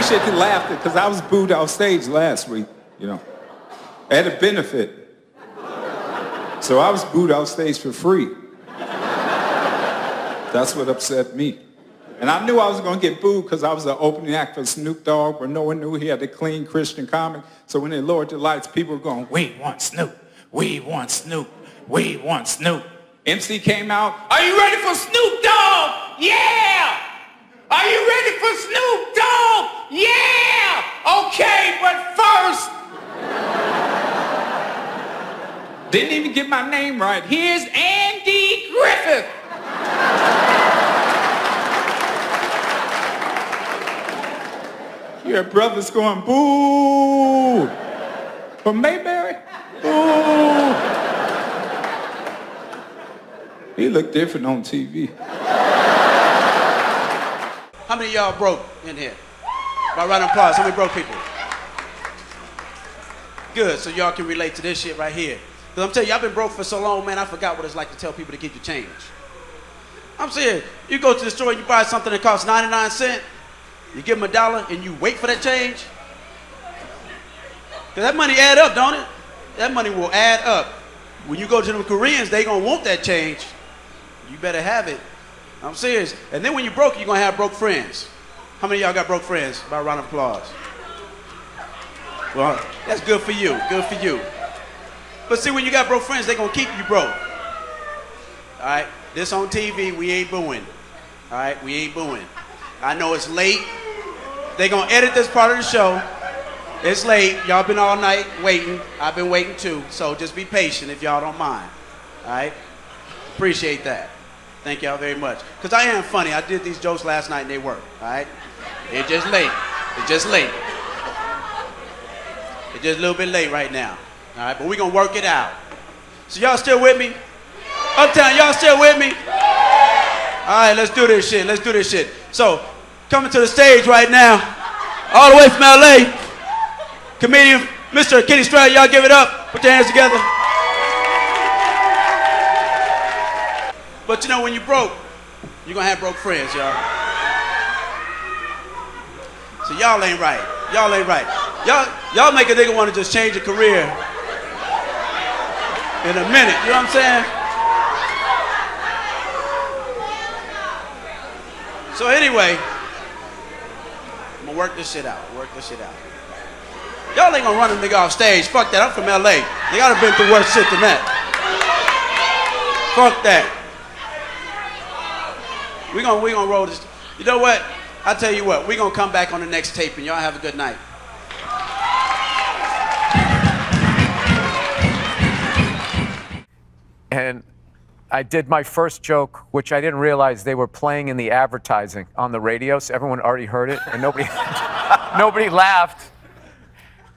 appreciate the laughter because I was booed off stage last week, you know, at a benefit. So I was booed off stage for free. That's what upset me. And I knew I was going to get booed because I was the opening act for Snoop Dogg where no one knew he had a clean Christian comic. So when they lowered the lights, people were going, "We want Snoop. We want Snoop. We want Snoop." MC came out, "Are you ready for Snoop Dogg? Yeah! Are you ready for Snoop Dogg? Yeah! Okay, but first..." Didn't even get my name right. "Here's Andy Griffith." Your brother's going, "Boo!" From Mayberry? Boo! He looked different on TV. How many of y'all broke in here? By round of applause, how many broke people? Good, so y'all can relate to this shit right here. Because I'm telling you, I've been broke for so long, man, I forgot what it's like to tell people to keep your change. I'm serious. You go to the store and you buy something that costs 99 cents, you give them $1 and you wait for that change. Because that money add up, don't it? That money will add up. When you go to them Koreans, they gonna want that change. You better have it. I'm serious. And then when you're broke, you're gonna have broke friends. How many of y'all got broke friends? By a round of applause. Well, that's good for you. Good for you. But see, when you got broke friends, they gonna keep you broke. All right? This on TV, we ain't booing. All right? We ain't booing. I know it's late. They gonna edit this part of the show. It's late. Y'all been all night waiting. I've been waiting too. So just be patient if y'all don't mind. All right? Appreciate that. Thank y'all very much. Because I am funny. I did these jokes last night and they work. All right? It's just late. It's just late. It's just a little bit late right now. All right? But we're going to work it out. So y'all still with me? Uptown, y'all still with me? All right, let's do this shit. Let's do this shit. So, coming to the stage right now, all the way from LA, comedian Mr. Kenny Stratton. Y'all give it up. Put your hands together. But you know, when you're broke, you're going to have broke friends, y'all. So y'all ain't right. Y'all ain't right. Y'all make a nigga want to just change a career in a minute. You know what I'm saying? So anyway, I'm gonna work this shit out. Work this shit out. Y'all ain't gonna run a nigga off stage. Fuck that. I'm from LA. You gotta been through worse shit than that. Fuck that. We gonna roll this. You know what? I tell you what. We gonna come back on the next tape, and y'all have a good night. And I did my first joke, which I didn't realize they were playing in the advertising on the radio, so everyone already heard it, and nobody, nobody laughed.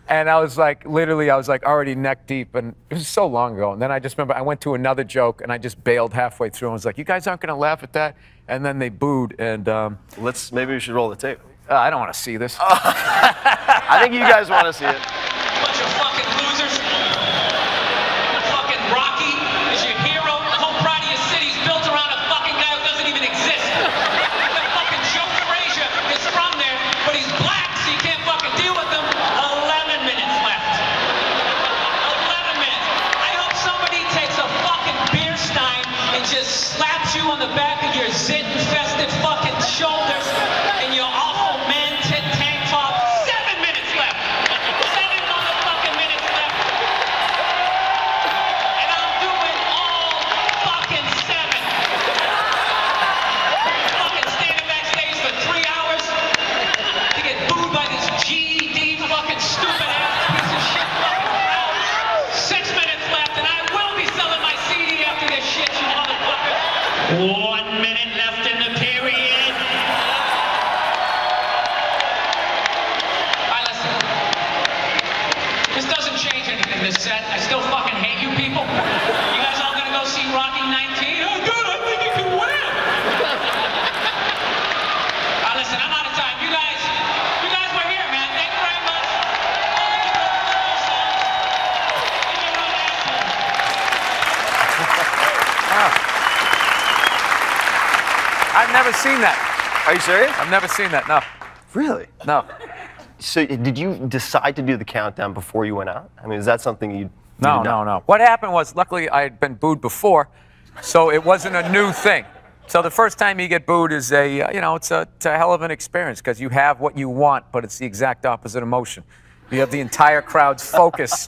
And I was like, literally, I was like already neck deep, and it was so long ago. And then I just remember I went to another joke, and I just bailed halfway through, and was like, "You guys aren't gonna laugh at that?" And then they booed, and maybe we should roll the tape. I don't want to see this. I think you guys want to see it. Bunch of fucking losers. Fucking Rocky is your hero. The whole pride of your city's built around a fucking guy who doesn't even exist. The fucking Joe Frazier is from there, but he's black, so you can't fucking deal with him. 11 minutes left. 11 minutes. I hope somebody takes a fucking beer stein and just slaps you on the back of your zit-infested fucking shoulders and your awful man-tit tank top. 7 minutes left. 7 motherfucking minutes left. And I'm doing all fucking 7. Fucking standing backstage for 3 hours to get booed by this GED fucking stupid ass piece of shit fucking crowd. 6 minutes left, and I will be selling my CD after this shit, you motherfucker. 1 minute left in the period. Alright, listen. This doesn't change anything, this set. I still fucking hate you people. You guys all gonna go see Rocky 19? Oh, good, I think you can win. Alright, listen, I'm out of time. You guys were here, man. Thank you very much. I've never seen that. Are you serious? I've never seen that, no. Really? No. So did you decide to do the countdown before you went out? I mean, is that something you? No. What happened was, luckily, I had been booed before, so it wasn't a new thing. So the first time you get booed is it's a hell of an experience because you have what you want, but it's the exact opposite emotion. You have the entire crowd's focus,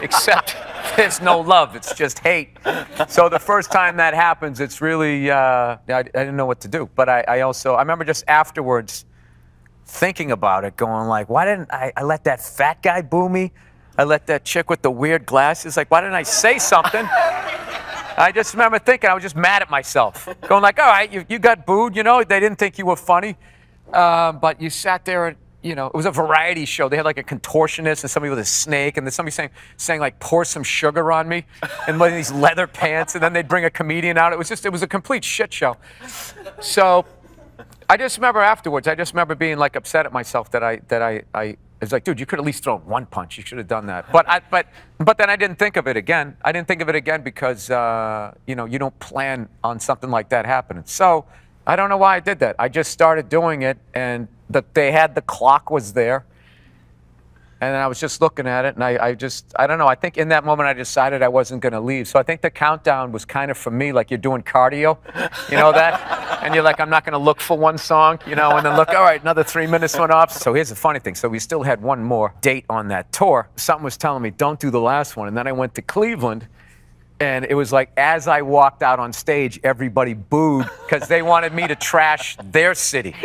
except there's no love. It's just hate. So the first time that happens, it's really, I didn't know what to do. But I remember just afterwards thinking about it, going like, why didn't I let that fat guy boo me? I let that chick with the weird glasses, like, why didn't I say something? I just remember thinking, I was just mad at myself. Going like, all right, you got booed, they didn't think you were funny. But you sat there and, it was a variety show. They had like a contortionist and somebody with a snake, and then somebody saying like, pour some sugar on me, and one of these leather pants, and then they'd bring a comedian out. It was a complete shit show. So I just remember afterwards, being like upset at myself that I was like, dude, you could at least throw one punch. You should have done that. But then I didn't think of it again. I didn't think of it again because, you don't plan on something like that happening. So I don't know why I did that. I just started doing it, and the clock was there. And I was just looking at it, and I don't know. I think in that moment I decided I wasn't going to leave. So I think the countdown was kind of for me like you're doing cardio, that? And you're like, I'm not going to look for one song, and then look, all right, another 3 minutes went off. So here's the funny thing. So we still had one more date on that tour. Something was telling me, don't do the last one. And then I went to Cleveland, and it was like as I walked out on stage, everybody booed because they wanted me to trash their city.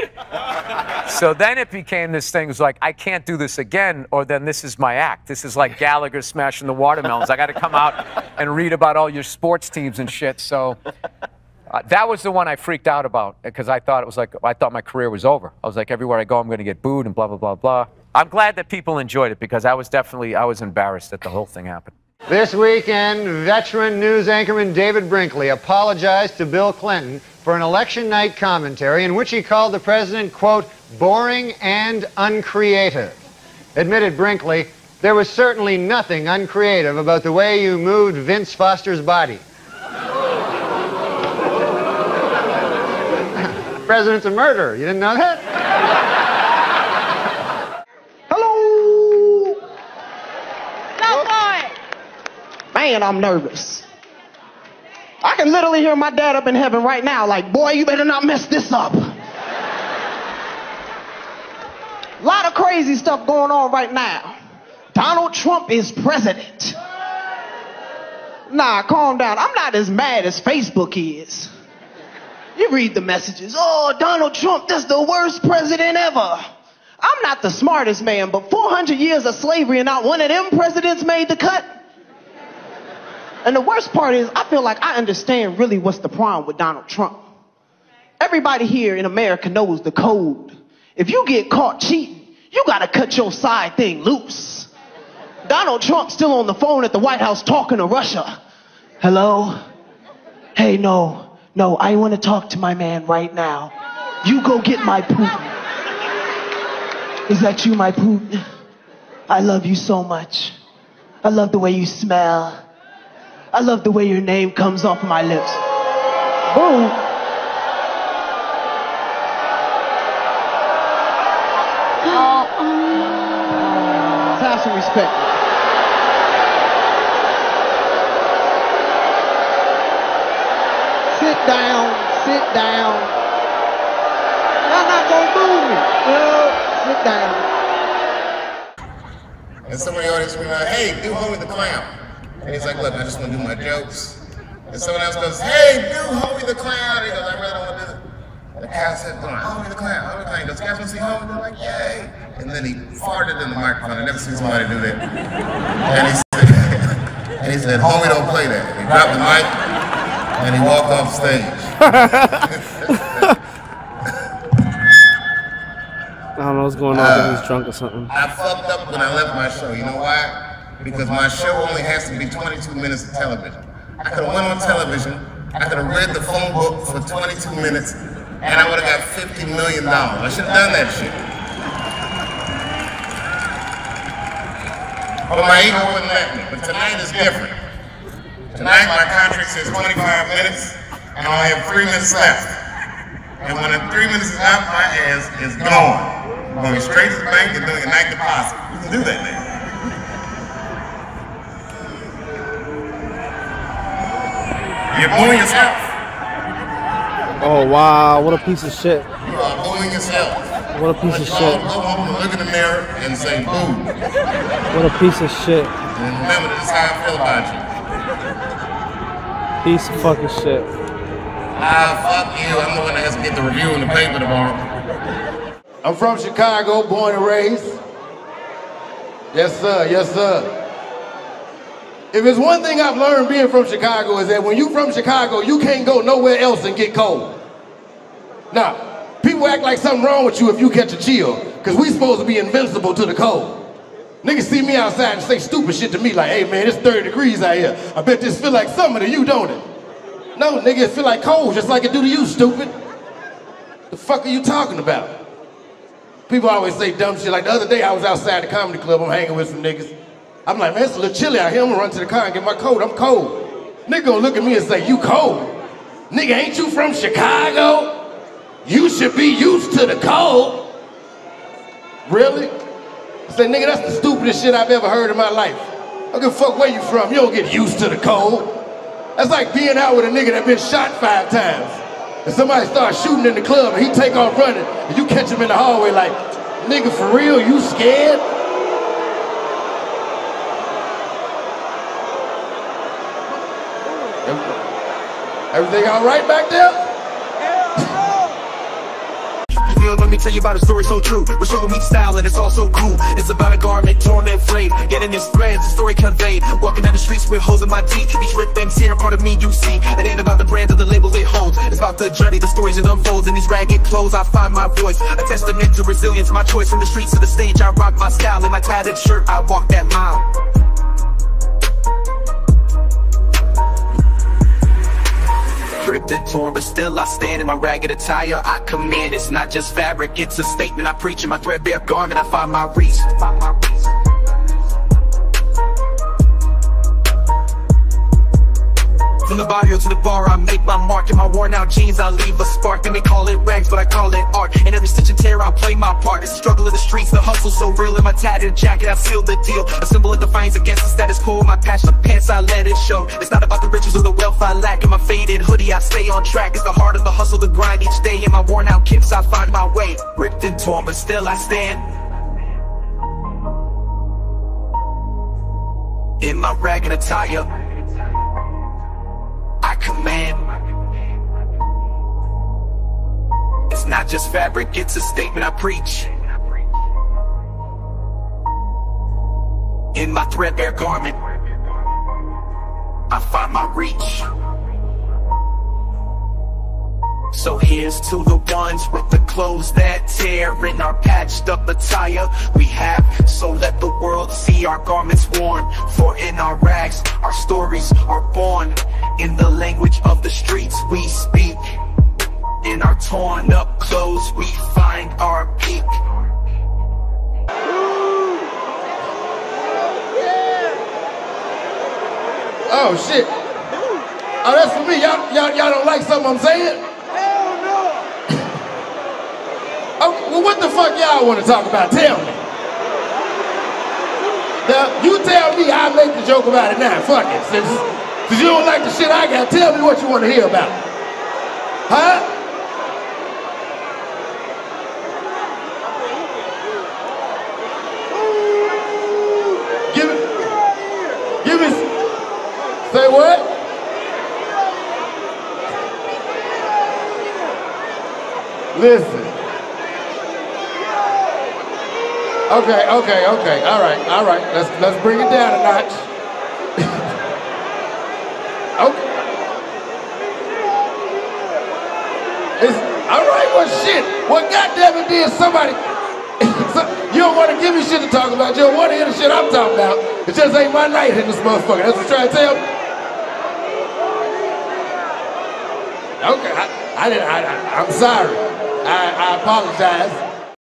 So then it became this thing. It was like, I can't do this again, or then this is my act. This is like Gallagher smashing the watermelons. I got to come out and read about all your sports teams and shit. So that was the one I freaked out about because I thought my career was over. I was like, everywhere I go, I'm going to get booed and blah, blah, blah, blah. I'm glad that people enjoyed it because I was embarrassed that the whole thing happened. This weekend, veteran news anchorman David Brinkley apologized to Bill Clinton for an election night commentary in which he called the president, quote, boring and uncreative. Admitted Brinkley, there was certainly nothing uncreative about the way you moved Vince Foster's body. The president's a murderer. You didn't know that? Hello? No, boy. Man, I'm nervous. I can literally hear my dad up in heaven right now like, boy, you better not mess this up. A lot of crazy stuff going on right now. Donald Trump is president. Nah, calm down. I'm not as mad as Facebook is. You read the messages. Oh, Donald Trump, that's the worst president ever. I'm not the smartest man, but 400 years of slavery and not one of them presidents made the cut. And the worst part is, I feel like I understand really what's the problem with Donald Trump. Everybody here in America knows the code. If you get caught cheating, you gotta cut your side thing loose. Donald Trump's still on the phone at the White House talking to Russia. Hello? Hey, no, I want to talk to my man right now. You go get my Putin. Is that you, my Putin? I love you so much. I love the way you smell. I love the way your name comes off my lips. Boom. Have some respect. Sit down, sit down. Y'all not gonna move me. Sit down. And somebody in the audience will be like, hey, do Homie the Clown. And he's like, look, I just want to do my jokes. And someone else goes, hey, do Homie the Clown. And he goes, I really don't want to do it. And the guy said, Homie the Clown, Homie the Clown. He goes, you guys want to see Homie? They're like, yay. And then he farted in the microphone. I never seen somebody do that. And he said, Homie, don't play that. And he dropped the mic, and he walked off stage. I don't know what's going on, if he's drunk or something. I fucked up when I left my show. You know why? Because my show only has to be 22 minutes of television. I could have went on television, I could have read the phone book for 22 minutes, and I would have got $50 million. I should have done that shit. But my ego wouldn't let me. But tonight is different. Tonight my contract says 25 minutes, and I only have 3 minutes left. And when the 3 minutes is up, my ass is gone. I'm going straight to the bank and doing a night deposit. You can do that now. You're bullying yourself. Oh wow, what a piece of shit. You are bullying yourself. What a piece of shit. Go home and look in the mirror and say, boo. What a piece of shit. And remember, this is how I feel about you. Piece of fucking shit. Fuck you. I'm the one that has to get the review in the paper tomorrow. I'm from Chicago, born and raised. Yes, sir. Yes, sir. If there's one thing I've learned being from Chicago is that when you from Chicago, you can't go nowhere else and get cold. Now, people act like something wrong with you if you catch a chill, because we supposed to be invincible to the cold. Niggas see me outside and say stupid shit to me like, hey man, it's 30 degrees out here. I bet this feel like summer to you, don't it? No, nigga, it feel like cold just like it do to you, stupid. The fuck are you talking about? People always say dumb shit. Like the other day I was outside the comedy club, I'm hanging with some niggas. I'm like, man, it's a little chilly out here. I'm gonna run to the car and get my coat. I'm cold. Nigga gonna look at me and say, you cold? Nigga, ain't you from Chicago? You should be used to the cold. Really? I say, nigga, that's the stupidest shit I've ever heard in my life. I don't give a fuck where you from. You don't get used to the cold. That's like being out with a nigga that been shot 5 times. And somebody starts shooting in the club and he take off running and you catch him in the hallway like, nigga, for real, you scared? Everything all right back there? Let me tell you about a story so true. We're showing me style and it's all so cool. It's about a garment torn and frayed, getting its threads, the story conveyed. Walking down the streets with holes in my teeth. Each ripped and tear part of me you see. It ain't about the brand or the label it holds. It's about the journey, the stories it unfolds. In these ragged clothes I find my voice, a testament to resilience. My choice from the streets to the stage. I rock my style in my tattered shirt. I walk that mile. Ripped and torn, but still I stand in my ragged attire. I command, it's not just fabric, it's a statement I preach. In my threadbare garment, I find my reach. From the barrio to the bar, I make my mark. In my worn out jeans, I leave a spark. They may call it rags, but I call it art. In every stitch and tear, I play my part. It's the struggle of the streets, the hustle so real. In my tattered jacket, I seal the deal. A symbol of defiance against the status quo. My passion, pants, I let it show. It's not about the riches or the wealth I lack. In my faded hoodie, I stay on track. It's the heart of the hustle, the grind each day. In my worn out kicks, I find my way. Ripped and torn, but still I stand. In my ragged attire, I command. It's not just fabric, it's a statement I preach. In my threadbare garment, I find my reach. So here's to the ones with the clothes that tear. In our patched up attire we have, so let the world see our garments worn. For in our rags, our stories are born. In the language of the streets we speak. In our torn up clothes we find our peak. Oh shit. Oh, that's for me. Y'all don't like something I'm saying? Hell no. Okay, well what the fuck y'all want to talk about? Tell me. Now, you tell me, I'll make the joke about it now. Fuck it. Since you don't like the shit I got, tell me what you want to hear about. Huh? Give me, say what? Listen. Okay. All right. Let's bring it down a notch. Okay. It's all right. Well, shit. Well, goddamn it, did somebody? You don't want to give me shit to talk about. You don't want to hear the shit I'm talking about. It just ain't my night in this motherfucker. That's what you're trying to tell me. Okay. I'm sorry. I apologize.